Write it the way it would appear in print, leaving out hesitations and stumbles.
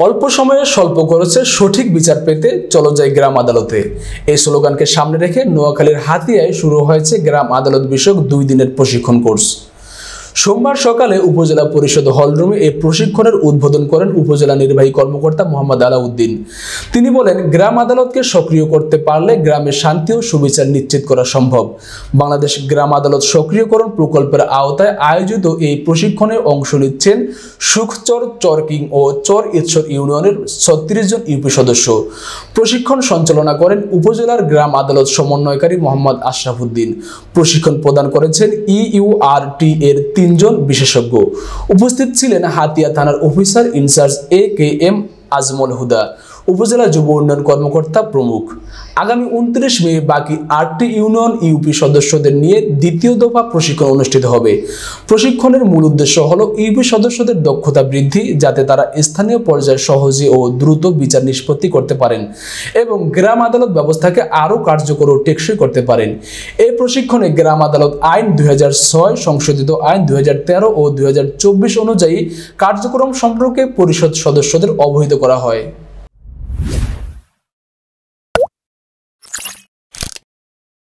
অল্প সময়ে স্বল্প খরচে সঠিক বিচার পেতে চলো যাই গ্রাম আদালতে। এই স্লোগানকে সামনে রেখে নোয়াখালীর হাতিয়ায় শুরু হয়েছে গ্রাম আদালত বিষয়ক 2 দিনের প্রশিক্ষণ কোর্স। সোমবার সকালে উপজেলা পরিষদ হলরুমে এই প্রশিক্ষণের উদ্বোধন করেন উপজেলা নির্বাহী কর্মকর্তা মোহাম্মদ আলাউদ্দিন। তিনি বলেন, গ্রাম আদালতকে সক্রিয় করতে পারলে গ্রামের শান্তি ও সুবিচার নিশ্চিত করা সম্ভব। বাংলাদেশ গ্রাম আদালত সক্রিয়করণ প্রকল্পের আওতায় আয়োজিত এই প্রশিক্ষণে অংশ নিচ্ছেন সুখচর, চরকিং ও চর ঈশ্বর ইউনিয়নের 36 জন ইউপি সদস্য। প্রশিক্ষণ সঞ্চালনা করেন উপজেলার গ্রাম আদালত সমন্বয়কারী মোহাম্মদ আশরাফ উদ্দিন। প্রশিক্ষণ প্রদান করেছেন ইউআরটি এর 3 জন বিশেষজ্ঞ। উপস্থিত ছিলেন হাতিয়া থানার অফিসার ইনচার্জ AKM আজমল হুদা, উপজেলা যুব উন্নয়ন কর্মকর্তা প্রমুখ। আগামী 29 মে বাকি 8টি ইউনিয়ন ইউপি সদস্যদের নিয়ে দ্বিতীয় দফা প্রশিক্ষণ অনুষ্ঠিত হবে। প্রশিক্ষণের মূল উদ্দেশ্য হল ইউপি সদস্যদের দক্ষতা বৃদ্ধি, যাতে তারা স্থানীয় পর্যায়ে সহজে ও দ্রুত বিচার নিষ্পত্তি করতে পারেন এবং গ্রাম আদালত ব্যবস্থাকে আরও কার্যকর ও টেকসই করতে পারেন। এই প্রশিক্ষণে গ্রাম আদালত আইন 2006, সংশোধিত আইন 2013 ও 2024 অনুযায়ী কার্যক্রম সম্পর্কে পরিষদ সদস্যদের অবহিত করা হয়।